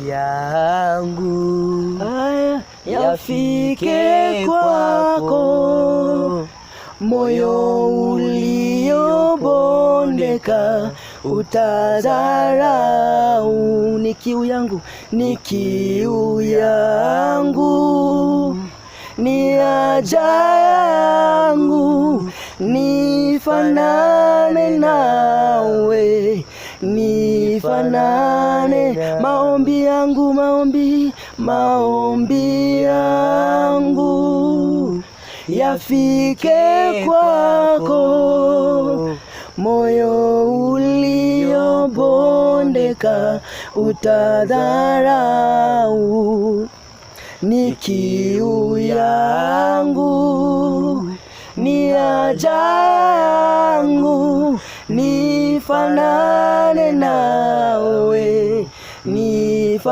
yangu yafike kwako, moyo uliobondeka utadharau. Ni kiu yangu, ni kiu yangu, ni haja yangu, nifanane nawe, nifanane. Maombi yangu, maombi yangu yafike kwako, moyo uliobondeka utadharau. Ni kiu yangu, ni haja yangu, nifanane nawe.